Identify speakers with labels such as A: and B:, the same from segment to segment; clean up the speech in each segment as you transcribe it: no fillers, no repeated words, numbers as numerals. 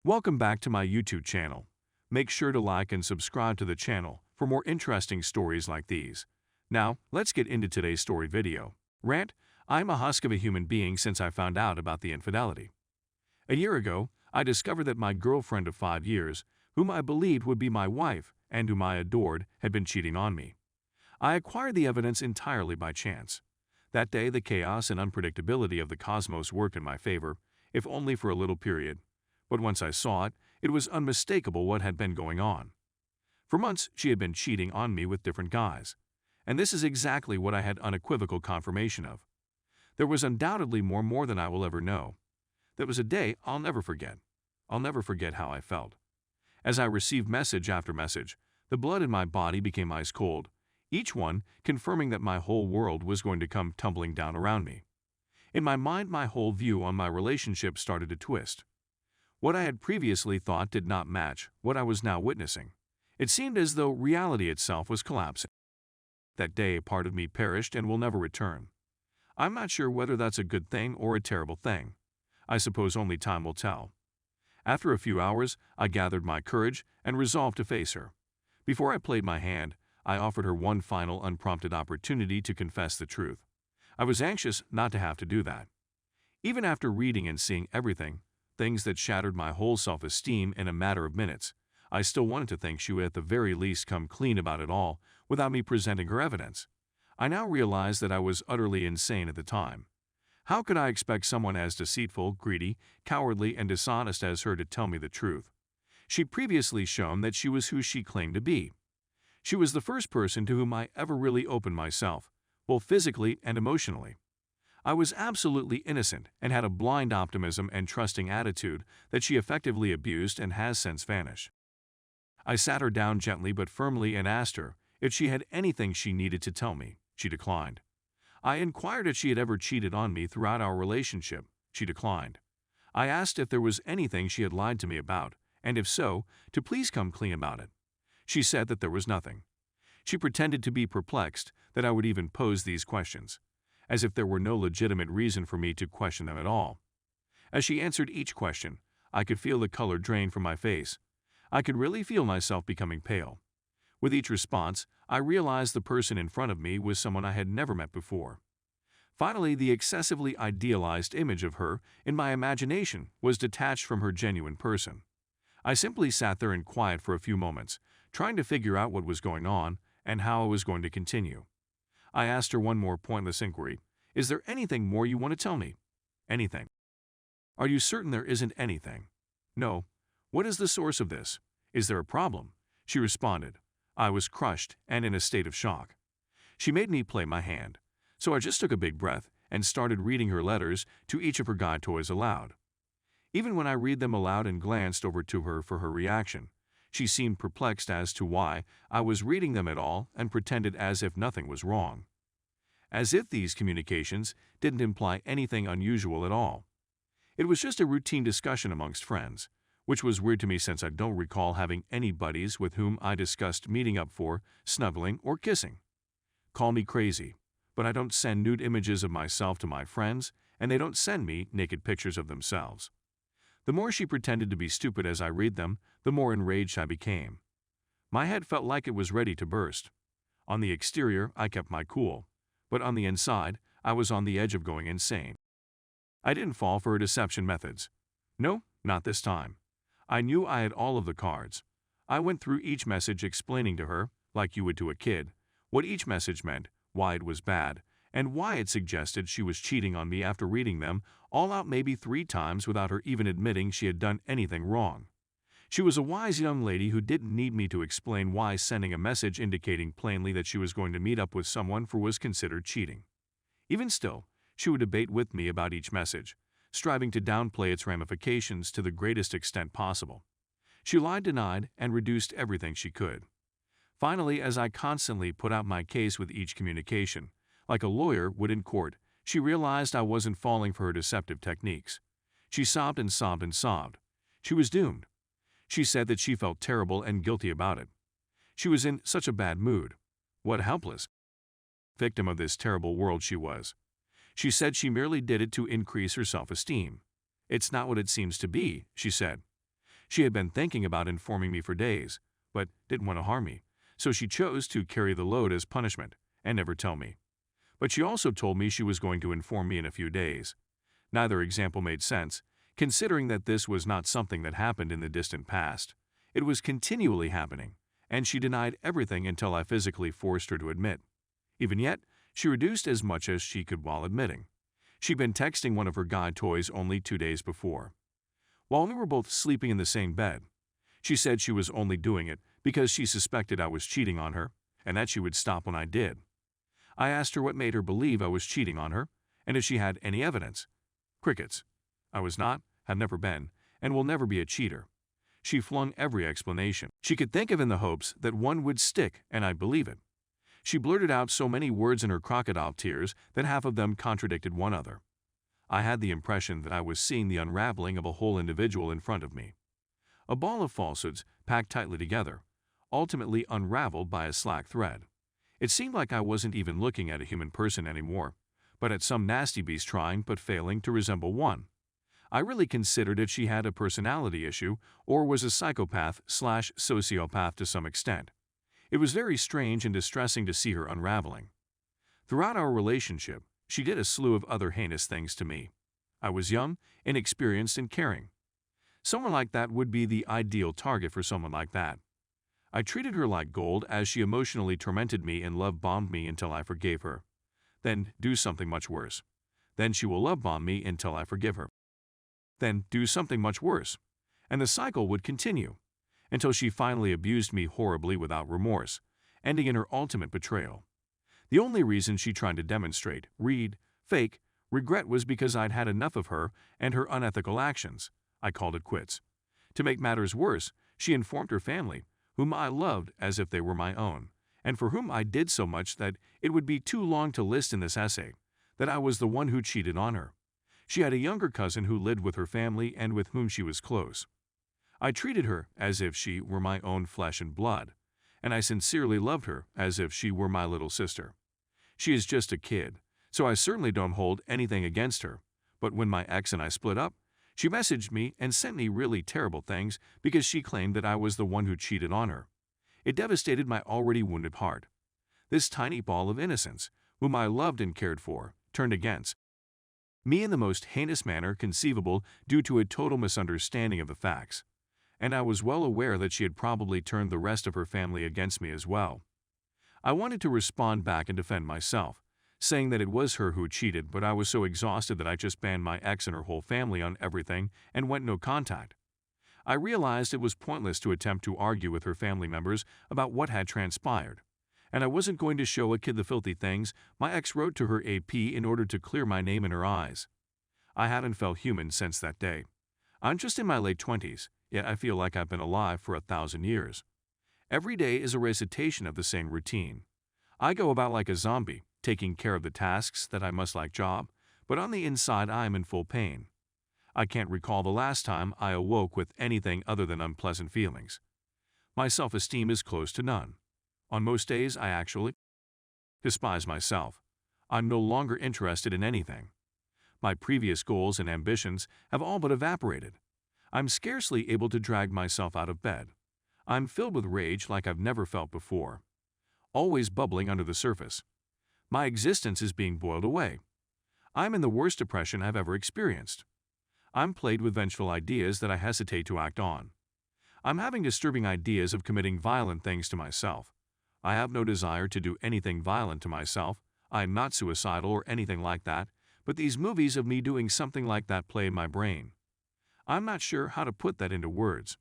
A: Welcome back to my YouTube channel. Make sure to like and subscribe to the channel for more interesting stories like these. Now, let's get into today's story video. Rant: I'm a husk of a human being since I found out about the infidelity. A year ago, I discovered that my girlfriend of 5 years, whom I believed would be my wife and whom I adored, had been cheating on me. I acquired the evidence entirely by chance. That day, the chaos and unpredictability of the cosmos worked in my favor, if only for a little period. But once I saw it, it was unmistakable what had been going on. For months, she had been cheating on me with different guys. And this is exactly what I had unequivocal confirmation of. There was undoubtedly more than I will ever know. That was a day I'll never forget. I'll never forget how I felt. As I received message after message, the blood in my body became ice cold, each one confirming that my whole world was going to come tumbling down around me. In my mind, my whole view on my relationship started to twist. What I had previously thought did not match what I was now witnessing. It seemed as though reality itself was collapsing. That day, a part of me perished and will never return. I'm not sure whether that's a good thing or a terrible thing. I suppose only time will tell. After a few hours, I gathered my courage and resolved to face her. Before I played my hand, I offered her one final unprompted opportunity to confess the truth. I was anxious not to have to do that. Even after reading and seeing everything, things that shattered my whole self-esteem in a matter of minutes, I still wanted to think she would at the very least come clean about it all without me presenting her evidence. I now realized that I was utterly insane at the time. How could I expect someone as deceitful, greedy, cowardly, and dishonest as her to tell me the truth? She'd previously shown that she was who she claimed to be. She was the first person to whom I ever really opened myself, both physically and emotionally. I was absolutely innocent and had a blind optimism and trusting attitude that she effectively abused and has since vanished. I sat her down gently but firmly and asked her if she had anything she needed to tell me. She declined. I inquired if she had ever cheated on me throughout our relationship. She declined. I asked if there was anything she had lied to me about, and if so, to please come clean about it. She said that there was nothing. She pretended to be perplexed that I would even pose these questions, as if there were no legitimate reason for me to question them at all. As she answered each question, I could feel the color drain from my face. I could really feel myself becoming pale. With each response, I realized the person in front of me was someone I had never met before. Finally, the excessively idealized image of her in my imagination was detached from her genuine person. I simply sat there in quiet for a few moments, trying to figure out what was going on and how I was going to continue. I asked her one more pointless inquiry. Is there anything more you want to tell me? Anything. Are you certain there isn't anything? No. What is the source of this? Is there a problem? She responded. I was crushed and in a state of shock. She made me play my hand, so I just took a big breath and started reading her letters to each of her guy toys aloud. Even when I read them aloud and glanced over to her for her reaction, she seemed perplexed as to why I was reading them at all and pretended as if nothing was wrong. As if these communications didn't imply anything unusual at all. It was just a routine discussion amongst friends, which was weird to me since I don't recall having any buddies with whom I discussed meeting up for snuggling or kissing. Call me crazy, but I don't send nude images of myself to my friends, and they don't send me naked pictures of themselves. The more she pretended to be stupid as I read them, the more enraged I became. My head felt like it was ready to burst. On the exterior, I kept my cool, but on the inside, I was on the edge of going insane. I didn't fall for her deception methods. No, not this time. I knew I had all of the cards. I went through each message explaining to her, like you would to a kid, what each message meant, why it was bad, and why it suggested she was cheating on me after reading them all out maybe 3 times without her even admitting she had done anything wrong. She was a wise young lady who didn't need me to explain why sending a message indicating plainly that she was going to meet up with someone was considered cheating. Even still, she would debate with me about each message, striving to downplay its ramifications to the greatest extent possible. She lied, denied, and reduced everything she could. Finally, as I constantly put out my case with each communication, like a lawyer would in court, she realized I wasn't falling for her deceptive techniques. She sobbed and sobbed and sobbed. She was doomed. She said that she felt terrible and guilty about it. She was in such a bad mood. What a helpless victim of this terrible world she was. She said she merely did it to increase her self-esteem. It's not what it seems to be, she said. She had been thinking about informing me for days, but didn't want to harm me, so she chose to carry the load as punishment and never tell me. But she also told me she was going to inform me in a few days. Neither example made sense, considering that this was not something that happened in the distant past. It was continually happening, and she denied everything until I physically forced her to admit. Even yet, she reduced as much as she could while admitting. She'd been texting one of her guy toys only 2 days before. While we were both sleeping in the same bed, she said she was only doing it because she suspected I was cheating on her, and that she would stop when I did. I asked her what made her believe I was cheating on her, and if she had any evidence. Crickets. I was not, have never been, and will never be a cheater. She flung every explanation she could think of in the hopes that one would stick and I'd believe it. She blurted out so many words in her crocodile tears that half of them contradicted one another. I had the impression that I was seeing the unraveling of a whole individual in front of me. A ball of falsehoods packed tightly together, ultimately unraveled by a slack thread. It seemed like I wasn't even looking at a human person anymore, but at some nasty beast trying but failing to resemble one. I really considered if she had a personality issue or was a psychopath/sociopath to some extent. It was very strange and distressing to see her unraveling. Throughout our relationship, she did a slew of other heinous things to me. I was young, inexperienced, and caring. Someone like that would be the ideal target for someone like that. I treated her like gold as she emotionally tormented me and love-bombed me until I forgave her. Then do something much worse. Then she will love-bomb me until I forgive her. Then do something much worse. And the cycle would continue until she finally abused me horribly without remorse, ending in her ultimate betrayal. The only reason she tried to demonstrate, fake, regret was because I'd had enough of her and her unethical actions. I called it quits. To make matters worse, she informed her family, whom I loved as if they were my own, and for whom I did so much that it would be too long to list in this essay, that I was the one who cheated on her. She had a younger cousin who lived with her family and with whom she was close. I treated her as if she were my own flesh and blood, and I sincerely loved her as if she were my little sister. She is just a kid, so I certainly don't hold anything against her, but when my ex and I split up, she messaged me and sent me really terrible things because she claimed that I was the one who cheated on her. It devastated my already wounded heart. This tiny ball of innocence, whom I loved and cared for, turned against me in the most heinous manner conceivable due to a total misunderstanding of the facts. And I was well aware that she had probably turned the rest of her family against me as well. I wanted to respond back and defend myself, saying that it was her who cheated, but I was so exhausted that I just banned my ex and her whole family on everything and went no contact. I realized it was pointless to attempt to argue with her family members about what had transpired, and I wasn't going to show a kid the filthy things my ex wrote to her AP in order to clear my name in her eyes. I hadn't felt human since that day. I'm just in my late 20s, yet I feel like I've been alive for 1,000 years. Every day is a recitation of the same routine. I go about like a zombie, taking care of the tasks that I must like job, but on the inside I am in full pain. I can't recall the last time I awoke with anything other than unpleasant feelings. My self-esteem is close to none. On most days I actually despise myself. I'm no longer interested in anything. My previous goals and ambitions have all but evaporated. I'm scarcely able to drag myself out of bed. I'm filled with rage like I've never felt before, always bubbling under the surface. My existence is being boiled away. I'm in the worst depression I've ever experienced. I'm plagued with vengeful ideas that I hesitate to act on. I'm having disturbing ideas of committing violent things to myself. I have no desire to do anything violent to myself. I am not suicidal or anything like that, but these movies of me doing something like that play in my brain. I'm not sure how to put that into words.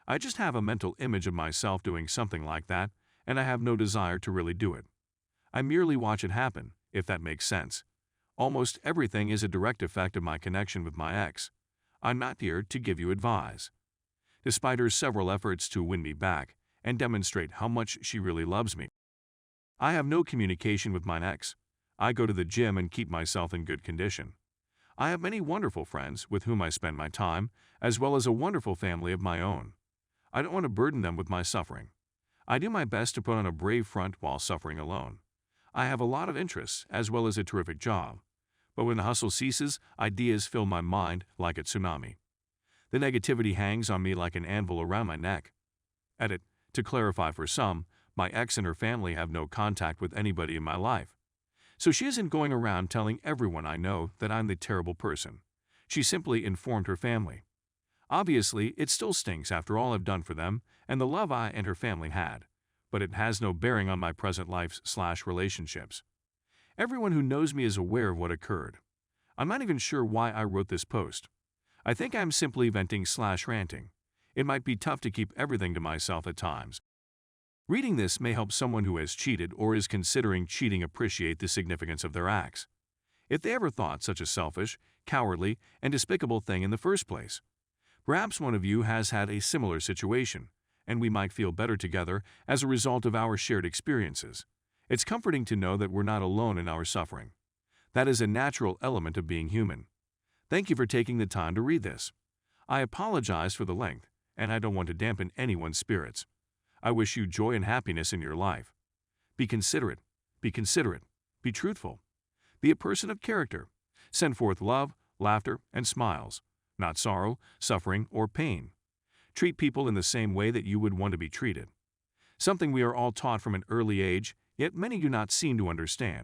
A: I just have a mental image of myself doing something like that, and I have no desire to really do it. I merely watch it happen, if that makes sense. Almost everything is a direct effect of my connection with my ex. I'm not here to give you advice. Despite her several efforts to win me back and demonstrate how much she really loves me, I have no communication with my ex. I go to the gym and keep myself in good condition. I have many wonderful friends with whom I spend my time, as well as a wonderful family of my own. I don't want to burden them with my suffering. I do my best to put on a brave front while suffering alone. I have a lot of interests as well as a terrific job. But when the hustle ceases, ideas fill my mind like a tsunami. The negativity hangs on me like an anvil around my neck. Edit. To clarify for some, my ex and her family have no contact with anybody in my life. So she isn't going around telling everyone I know that I'm the terrible person. She simply informed her family. Obviously, it still stinks after all I've done for them and the love I and her family had, but it has no bearing on my present life/relationships. Everyone who knows me is aware of what occurred. I'm not even sure why I wrote this post. I think I'm simply venting/ranting. It might be tough to keep everything to myself at times. Reading this may help someone who has cheated or is considering cheating appreciate the significance of their acts. If they ever thought such a selfish, cowardly, and despicable thing in the first place. Perhaps one of you has had a similar situation, and we might feel better together as a result of our shared experiences. It's comforting to know that we're not alone in our suffering. That is a natural element of being human. Thank you for taking the time to read this. I apologize for the length, and I don't want to dampen anyone's spirits. I wish you joy and happiness in your life. Be considerate, be truthful. Be a person of character. Send forth love, laughter, and smiles, not sorrow, suffering, or pain. Treat people in the same way that you would want to be treated. Something we are all taught from an early age, yet many do not seem to understand.